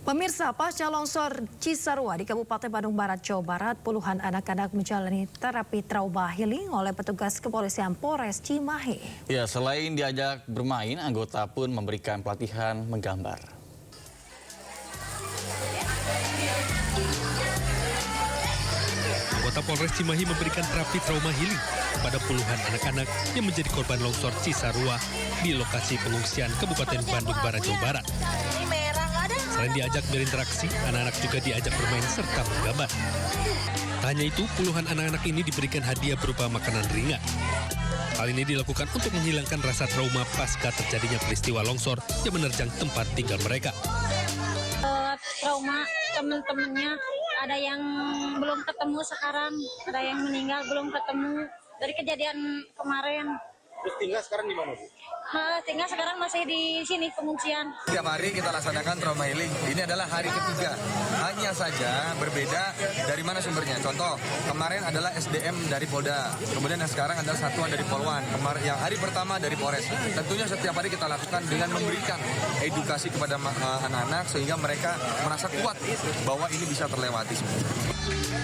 Pemirsa, pasca longsor Cisarua di Kabupaten Bandung Barat, Jawa Barat, puluhan anak-anak menjalani terapi trauma healing oleh petugas kepolisian Polres Cimahi. Ya, selain diajak bermain, anggota pun memberikan pelatihan menggambar. Anggota Polres Cimahi memberikan terapi trauma healing kepada puluhan anak-anak yang menjadi korban longsor Cisarua di lokasi pengungsian Kabupaten Bandung Barat, Jawa Barat. Selain diajak berinteraksi, anak-anak juga diajak bermain serta menggambar. Tak hanya itu, puluhan anak-anak ini diberikan hadiah berupa makanan ringan. Hal ini dilakukan untuk menghilangkan rasa trauma pasca terjadinya peristiwa longsor yang menerjang tempat tinggal mereka. Trauma teman-temannya, ada yang belum ketemu sekarang, ada yang meninggal belum ketemu dari kejadian kemarin. Terus tinggal sekarang di mana, Bu? Tinggal sekarang masih di sini pengungsian. Tiap hari kita laksanakan trauma healing. Ini adalah hari ketiga. Hanya saja berbeda dari mana sumbernya. Contoh, kemarin adalah SDM dari Polda. Kemudian yang sekarang adalah satuan dari Polwan. Yang hari pertama dari Polres. Tentunya setiap hari kita lakukan dengan memberikan edukasi kepada anak-anak sehingga mereka merasa kuat bahwa ini bisa terlewati.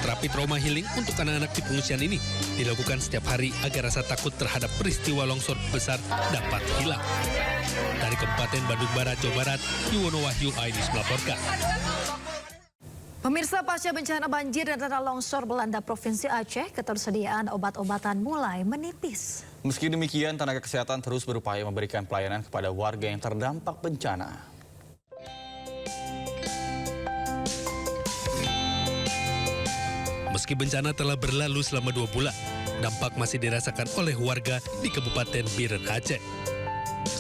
Terapi trauma healing untuk anak-anak di pengungsian ini dilakukan setiap hari agar rasa takut terhadap peristiwa longsor besar dapat hilang. Dari Kabupaten Bandung Barat, Jawa Barat, Yuwono Wahyu Ainus melaporkan. Pemirsa, pasca bencana banjir dan tanah longsor melanda Provinsi Aceh, ketersediaan obat-obatan mulai menipis. Meski demikian, tenaga kesehatan terus berupaya memberikan pelayanan kepada warga yang terdampak bencana. Meski bencana telah berlalu selama 2 bulan, dampak masih dirasakan oleh warga di Kabupaten Biren, Aceh.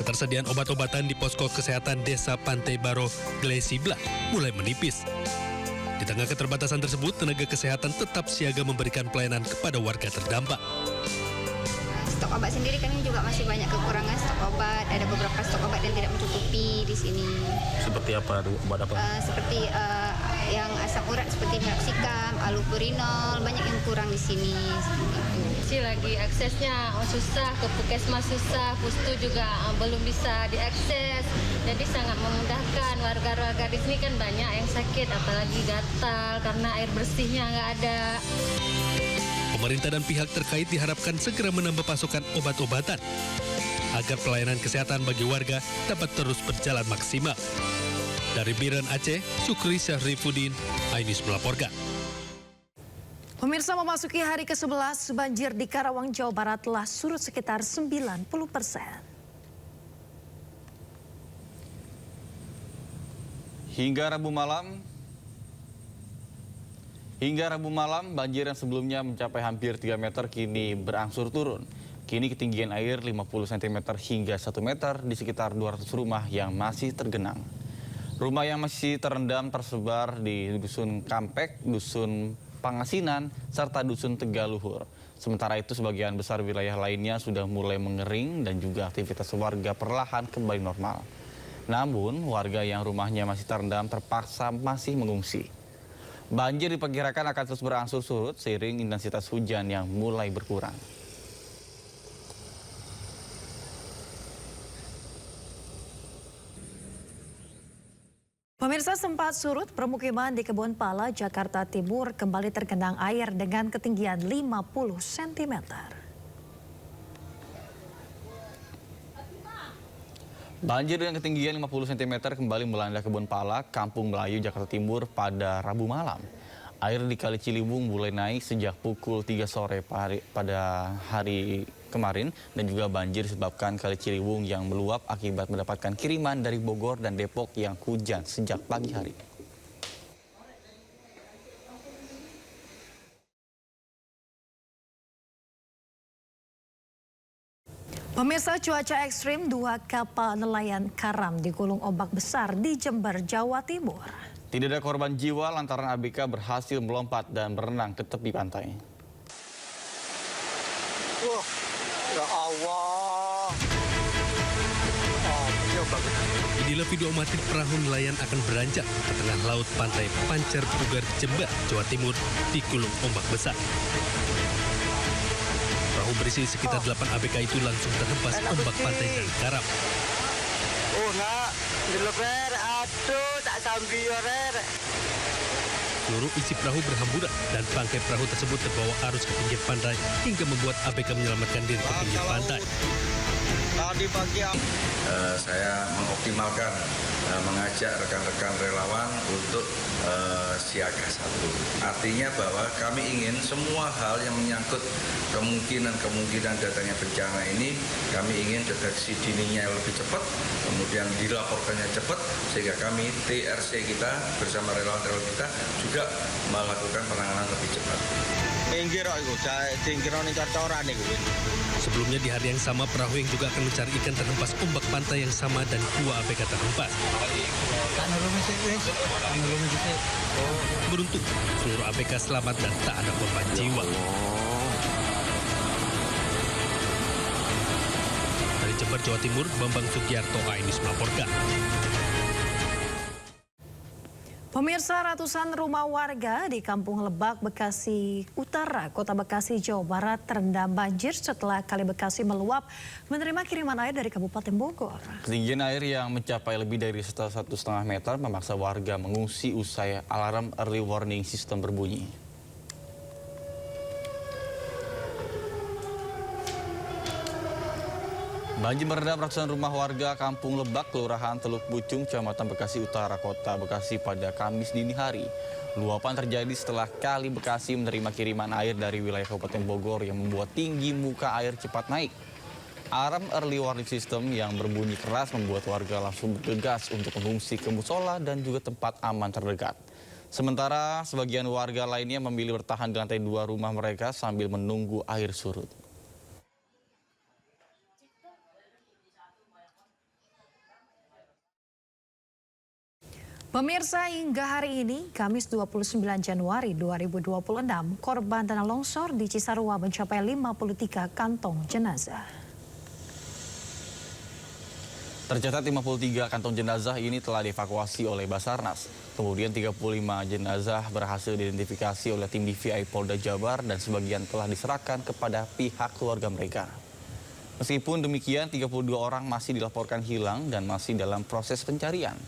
Ketersediaan obat-obatan di posko kesehatan Desa Pantai Baro, Glesiblah mulai menipis. Di tengah keterbatasan tersebut, tenaga kesehatan tetap siaga memberikan pelayanan kepada warga terdampak. Stok obat sendiri kami juga masih banyak kekurangan stok obat. Ada beberapa stok obat yang tidak mencukupi di sini. Seperti apa, obat apa? Seperti yang asam urat seperti meloxicam, allopurinol, banyak yang kurang di sini. Masih lagi aksesnya susah, ke puskesmas susah, pustu juga belum bisa diakses. Jadi sangat memudahkan warga-warga di sini kan banyak yang sakit, apalagi gatal karena air bersihnya nggak ada. Pemerintah dan pihak terkait diharapkan segera menambah pasokan obat-obatan agar pelayanan kesehatan bagi warga dapat terus berjalan maksimal. Dari Biren, Aceh, Syukri Syahrifuddin, Ainus melaporkan. Pemirsa, memasuki hari ke-11, banjir di Karawang, Jawa Barat telah surut sekitar 90%. Hingga Rabu malam, banjir yang sebelumnya mencapai hampir 3 meter kini berangsur turun. Kini ketinggian air 50 cm hingga 1 meter di sekitar 200 rumah yang masih tergenang. Rumah yang masih terendam tersebar di Dusun Kampek, Dusun Pangasinan, serta Dusun Tegaluhur. Sementara itu sebagian besar wilayah lainnya sudah mulai mengering dan juga aktivitas warga perlahan kembali normal. Namun warga yang rumahnya masih terendam terpaksa masih mengungsi. Banjir diperkirakan akan terus berangsur surut seiring intensitas hujan yang mulai berkurang. Pemirsa, sempat surut permukiman di Kebun Pala, Jakarta Timur kembali tergenang air dengan ketinggian 50 cm. Banjir dengan ketinggian 50 cm kembali melanda Kebun Pala, Kampung Melayu, Jakarta Timur pada Rabu malam. Air di Kali Ciliwung mulai naik sejak pukul 3 sore pada hari kemarin dan juga banjir disebabkan Kali Ciliwung yang meluap akibat mendapatkan kiriman dari Bogor dan Depok yang hujan sejak pagi hari. Pemirsa, cuaca ekstrim, 2 kapal nelayan karam digulung ombak besar di Jember, Jawa Timur. Tidak ada korban jiwa lantaran ABK berhasil melompat dan berenang ke tepi pantai. Wah, ya Allah. Inilah video amatir perahu nelayan akan beranjak ke tengah laut pantai Pancer Pugar, Jember, Jawa Timur digulung ombak besar. Perahu berisi sekitar 8 ABK itu langsung terhempas ombak pantai dan karam. Oh, nak. Dileper, aduh, tak sambil rer. Seluruh isi perahu berhamburan dan bangkai perahu tersebut terbawa arus ke pinggir pantai hingga membuat ABK menyelamatkan diri ke pinggir pantai. Tadi pagi saya mengoptimalkan mengajak rekan-rekan relawan untuk siaga 1. Artinya bahwa kami ingin semua hal yang menyangkut kemungkinan datangnya bencana ini, kami ingin deteksi dininya lebih cepat, kemudian dilaporkannya cepat, sehingga kami TRC kita bersama relawan-relawan kita juga melakukan penanganan lebih cepat. Sebelumnya di hari yang sama, perahu yang juga akan mencari ikan terhempas ombak pantai yang sama dan 2 ABK terhempas. Beruntung, seluruh ABK selamat dan tak ada korban jiwa. Dari Jember, Jawa Timur, Bambang Sugiarto, Ainus melaporkan. Pemirsa, ratusan rumah warga di Kampung Lebak, Bekasi Utara, Kota Bekasi, Jawa Barat terendam banjir setelah Kali Bekasi meluap menerima kiriman air dari Kabupaten Bogor. Ketinggian air yang mencapai lebih dari 1,5 meter memaksa warga mengungsi usai alarm early warning system berbunyi. Banjir merendam ratusan rumah warga Kampung Lebak, Kelurahan Teluk Bucung, Kecamatan Bekasi Utara, Kota Bekasi pada Kamis dini hari. Luapan terjadi setelah Kali Bekasi menerima kiriman air dari wilayah Kabupaten Bogor yang membuat tinggi muka air cepat naik. Alarm early warning system yang berbunyi keras membuat warga langsung bergegas untuk mengungsi ke musola dan juga tempat aman terdekat. Sementara sebagian warga lainnya memilih bertahan di lantai 2 rumah mereka sambil menunggu air surut. Pemirsa, hingga hari ini, Kamis 29 Januari 2026, korban tanah longsor di Cisarua mencapai 53 kantong jenazah. Tercatat 53 kantong jenazah ini telah dievakuasi oleh Basarnas. Kemudian 35 jenazah berhasil diidentifikasi oleh tim DVI Polda Jabar dan sebagian telah diserahkan kepada pihak keluarga mereka. Meskipun demikian, 32 orang masih dilaporkan hilang dan masih dalam proses pencarian.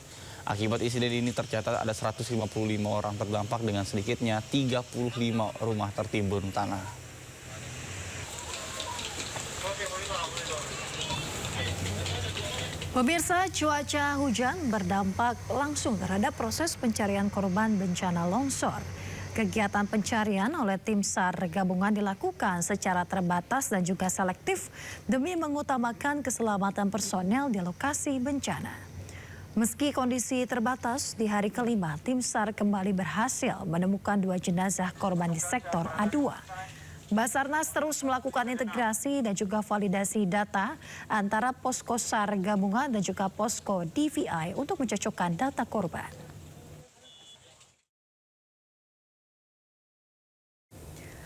Akibat insiden ini tercatat ada 155 orang terdampak dengan sedikitnya 35 rumah tertimbun tanah. Pemirsa, cuaca hujan berdampak langsung terhadap proses pencarian korban bencana longsor. Kegiatan pencarian oleh tim SAR gabungan dilakukan secara terbatas dan juga selektif demi mengutamakan keselamatan personel di lokasi bencana. Meski kondisi terbatas, di hari kelima tim SAR kembali berhasil menemukan 2 jenazah korban di sektor A2. Basarnas terus melakukan integrasi dan juga validasi data antara posko SAR gabungan dan juga posko DVI untuk mencocokkan data korban.